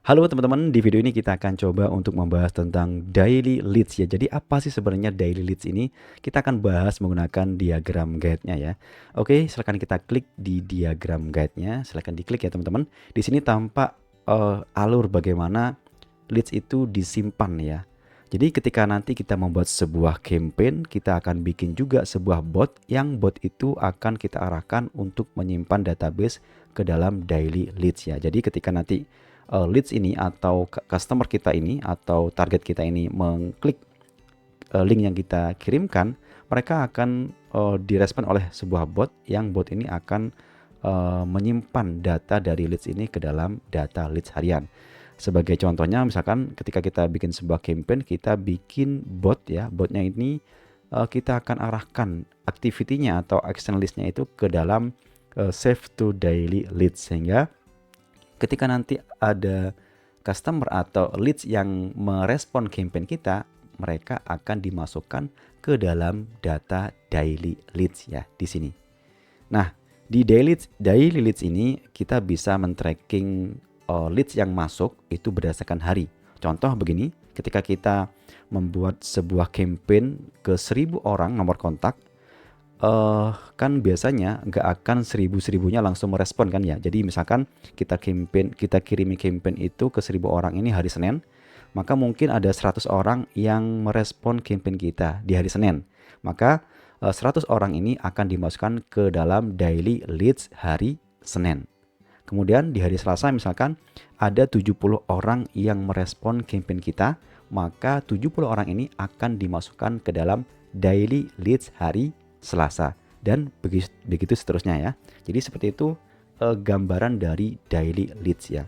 Halo teman-teman, di video ini kita akan coba untuk membahas tentang daily leads ya. Jadi apa sih sebenarnya daily leads ini? Kita akan bahas menggunakan diagram guide-nya ya. Oke, silakan kita klik di diagram guide-nya. Silakan diklik ya teman-teman. Di sini tampak alur bagaimana leads itu disimpan ya. Jadi ketika nanti kita membuat sebuah campaign, kita akan bikin juga sebuah bot yang bot itu akan kita arahkan untuk menyimpan database ke dalam daily leads ya. Jadi ketika nanti leads ini atau customer kita ini atau target kita ini mengklik link yang kita kirimkan, mereka akan direspon oleh sebuah bot yang bot ini akan menyimpan data dari leads ini ke dalam data leads harian. Sebagai contohnya misalkan ketika kita bikin sebuah campaign, kita bikin bot ya, botnya ini kita akan arahkan activity-nya atau action list-nya itu ke dalam save to daily leads, sehingga ketika nanti ada customer atau leads yang merespon campaign kita, mereka akan dimasukkan ke dalam data daily leads ya di sini. Nah, di daily leads ini kita bisa men-tracking leads yang masuk itu berdasarkan hari. Contoh begini, ketika kita membuat sebuah campaign ke 1000 orang nomor kontak, kan biasanya nggak akan seribu-seribunya langsung merespon kan ya. Jadi misalkan kita kirimi campaign itu ke 1000 orang ini hari Senin, maka mungkin ada 100 orang yang merespon campaign kita di hari Senin. Maka 100 orang ini akan dimasukkan ke dalam daily leads hari Senin. Kemudian di hari Selasa misalkan ada 70 orang yang merespon campaign kita, maka 70 orang ini akan dimasukkan ke dalam daily leads hari Selasa, dan begitu seterusnya ya. Jadi seperti itu gambaran dari daily leads ya.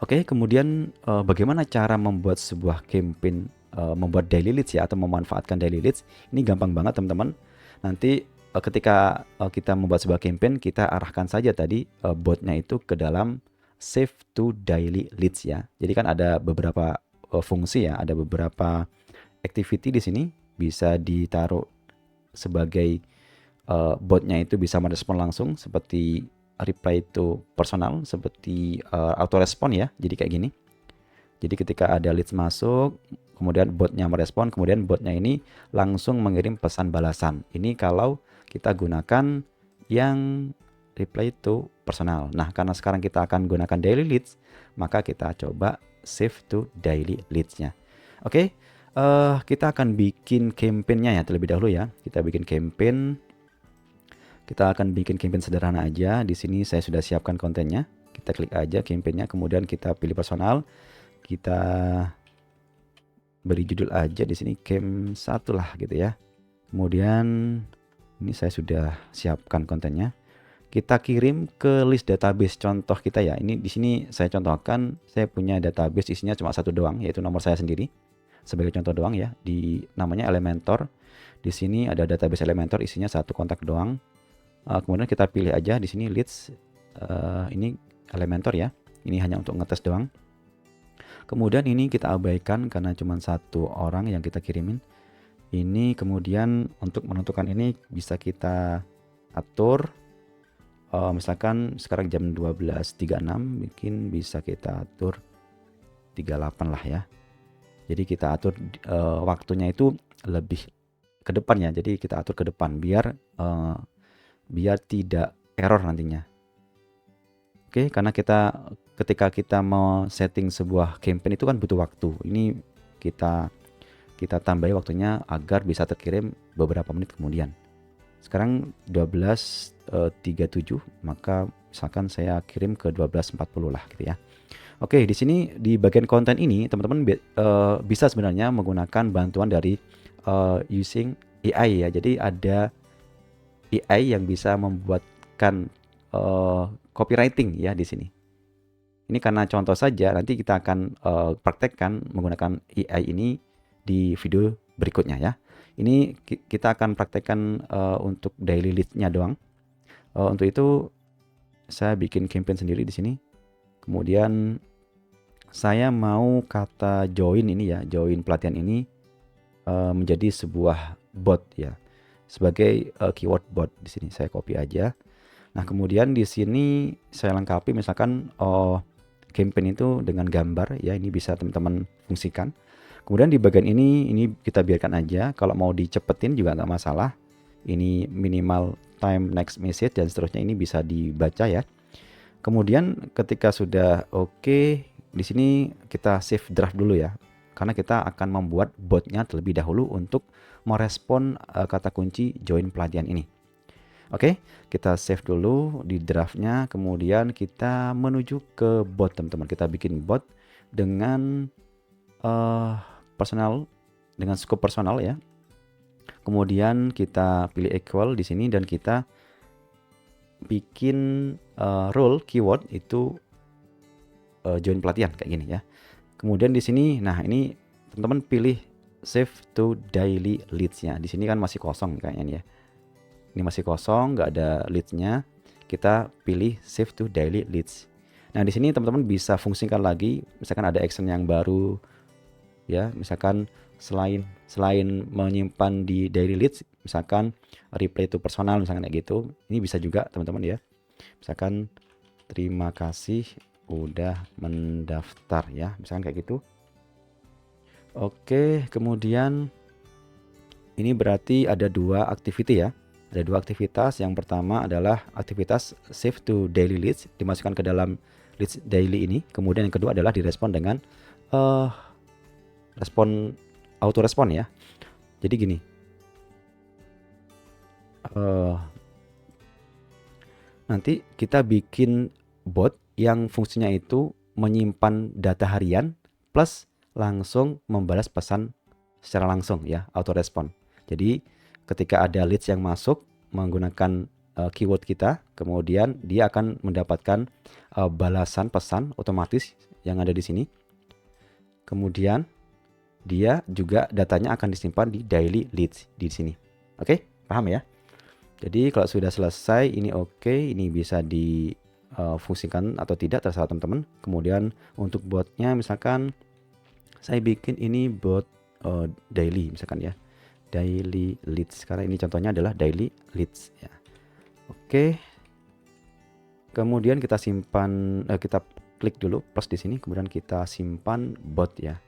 Oke, kemudian bagaimana cara membuat sebuah campaign, membuat daily leads ya, atau memanfaatkan daily leads? Ini gampang banget teman-teman. Nanti ketika kita membuat sebuah campaign, kita arahkan saja tadi botnya itu ke dalam save to daily leads ya. Jadi kan ada beberapa fungsi ya, ada beberapa activity di sini, bisa ditaruh sebagai botnya itu bisa merespon langsung seperti reply to personal, seperti auto respon ya. Jadi kayak gini. Jadi ketika ada leads masuk, kemudian botnya merespon, kemudian botnya ini langsung mengirim pesan balasan. Ini kalau kita gunakan yang reply to personal. Nah, karena sekarang kita akan gunakan daily leads, maka kita coba save to daily leads-nya. Oke. Kita akan bikin campaign-nya ya terlebih dahulu ya. Kita bikin campaign. Kita akan bikin campaign sederhana aja. Di sini saya sudah siapkan kontennya. Kita klik aja campaign-nya, kemudian kita pilih personal. Kita beri judul aja di sini camp 1 lah gitu ya. Kemudian ini saya sudah siapkan kontennya. Kita kirim ke list database contoh kita ya. Ini di sini saya contohkan, saya punya database isinya cuma satu doang, yaitu nomor saya sendiri. Sebagai contoh doang ya, di namanya Elementor. Di sini ada database Elementor, isinya satu kontak doang. Kemudian kita pilih aja di sini leads, ini Elementor ya. Ini hanya untuk ngetes doang. Kemudian ini kita abaikan karena cuma satu orang yang kita kirimin. Ini kemudian untuk menentukan ini bisa kita atur. Misalkan sekarang jam 12.36, mungkin bisa kita atur 38 lah ya. Jadi kita atur waktunya itu lebih ke depan ya. Jadi kita atur ke depan biar tidak error nantinya. Oke, karena ketika kita mau setting sebuah campaign itu kan butuh waktu. Ini kita tambahi waktunya agar bisa terkirim beberapa menit kemudian. Sekarang 12.37, maka misalkan saya kirim ke 12.40 lah gitu ya. Oke, di sini di bagian konten ini teman-teman bisa sebenarnya menggunakan bantuan dari using AI ya. Jadi ada AI yang bisa membuatkan copywriting ya di sini. Ini karena contoh saja, nanti kita akan praktekkan menggunakan AI ini di video berikutnya ya. Ini kita akan praktekkan untuk daily lead-nya doang. Untuk itu saya bikin campaign sendiri di sini. Kemudian saya mau kata join ini ya, join pelatihan ini menjadi sebuah bot ya, sebagai keyword bot. Di sini saya copy aja. Nah, kemudian di sini saya lengkapi misalkan campaign itu dengan gambar ya, ini bisa teman-teman fungsikan. Kemudian di bagian ini kita biarkan aja, kalau mau dicepetin juga nggak masalah. Ini minimal time next message dan seterusnya, ini bisa dibaca ya. Kemudian ketika sudah oke, di sini kita save draft dulu ya, karena kita akan membuat botnya terlebih dahulu untuk merespon kata kunci join pelatihan ini. Oke, kita save dulu di draftnya, kemudian kita menuju ke bot teman-teman. Kita bikin bot dengan personal, dengan scope personal ya. Kemudian kita pilih equal di sini dan kita bikin role keyword itu join pelatihan kayak gini ya. Kemudian di sini, nah ini teman-teman pilih save to daily leads-nya. Di sini kan masih kosong kayaknya ya. Ini masih kosong, nggak ada leads-nya. Kita pilih save to daily leads. Nah di sini teman-teman bisa fungsikan lagi, misalkan ada action yang baru ya, misalkan selain menyimpan di daily leads, misalkan reply to personal misalkan kayak gitu, ini bisa juga teman-teman ya. Misalkan terima kasih udah mendaftar ya, misalkan kayak gitu. Oke, kemudian ini berarti ada dua activity ya. Ada dua aktivitas. Yang pertama adalah aktivitas save to daily leads, dimasukkan ke dalam leads daily ini. Kemudian yang kedua adalah direspon dengan respon auto respon ya. Jadi gini, nanti kita bikin bot yang fungsinya itu menyimpan data harian plus langsung membalas pesan secara langsung ya, auto respon. Jadi ketika ada leads yang masuk menggunakan keyword kita, kemudian dia akan mendapatkan balasan pesan otomatis yang ada di sini. Kemudian dia juga datanya akan disimpan di daily leads di sini. Oke, paham ya? Jadi kalau sudah selesai ini oke, ini bisa difungsikan atau tidak terserah teman-teman. Kemudian untuk botnya misalkan saya bikin ini bot daily misalkan ya, daily leads, karena ini contohnya adalah daily leads ya. Oke, kemudian kita simpan, kita klik dulu plus di sini, kemudian kita simpan bot ya.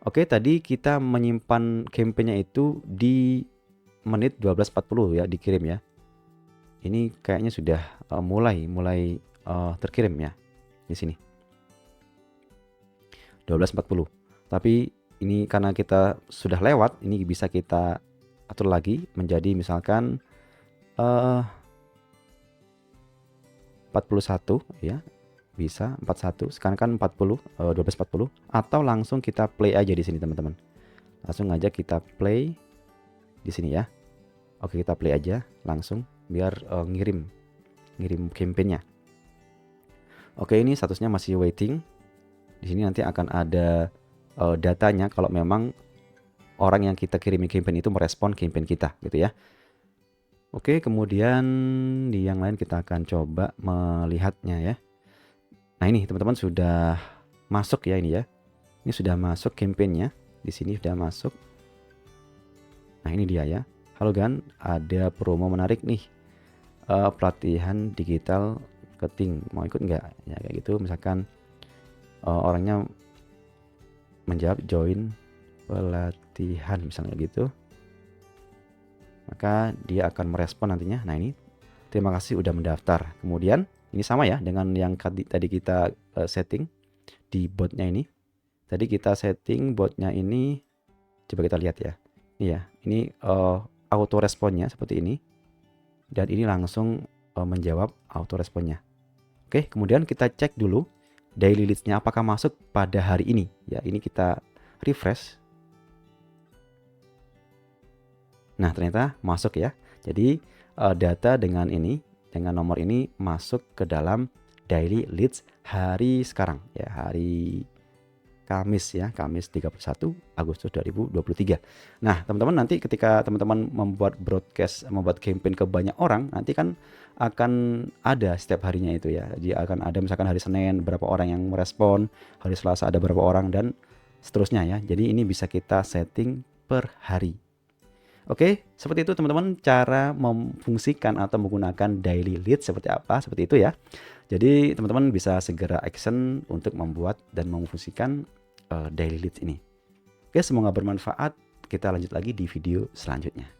Oke, tadi kita menyimpan campaign-nya itu di menit 12.40 ya, dikirim ya. Ini kayaknya sudah mulai terkirim ya di sini 12.40. Tapi ini karena kita sudah lewat, ini bisa kita atur lagi menjadi misalkan 41 ya. Bisa 41, sekarang kan 40, 12.40, atau langsung kita play aja di sini teman-teman. Langsung aja kita play di sini ya. Oke, kita play aja langsung biar ngirim campaign-nya. Oke, ini statusnya masih waiting. Di sini nanti akan ada datanya kalau memang orang yang kita kirimi campaign itu merespon campaign kita gitu ya. Oke, kemudian di yang lain kita akan coba melihatnya ya. Nah ini teman-teman sudah masuk ya ini ya. Ini sudah masuk campaign-nya. Di sini sudah masuk. Nah ini dia ya. Halo Gan, ada promo menarik nih. Pelatihan digital marketing. Mau ikut nggak? Ya kayak gitu. Misalkan orangnya menjawab join pelatihan misalnya gitu. Maka dia akan merespon nantinya. Nah ini terima kasih udah mendaftar. Kemudian ini sama ya dengan yang tadi kita setting di botnya ini. Tadi kita setting botnya ini, coba kita lihat ya. Ini ya, ini auto responnya seperti ini. Dan ini langsung menjawab auto responnya. Oke, kemudian kita cek dulu daily leads-nya apakah masuk pada hari ini. Ya, ini kita refresh. Nah, ternyata masuk ya. Jadi data dengan ini, dengan nomor ini masuk ke dalam daily leads hari sekarang ya, hari Kamis ya, Kamis 31 Agustus 2023. Nah, teman-teman nanti ketika teman-teman membuat campaign ke banyak orang, nanti kan akan ada setiap harinya itu ya. Jadi akan ada misalkan hari Senin berapa orang yang merespon, hari Selasa ada berapa orang dan seterusnya ya. Jadi ini bisa kita setting per hari. Oke, seperti itu teman-teman cara memfungsikan atau menggunakan daily lead seperti apa, seperti itu ya. Jadi teman-teman bisa segera action untuk membuat dan memfungsikan daily leads ini. Oke, semoga bermanfaat. Kita lanjut lagi di video selanjutnya.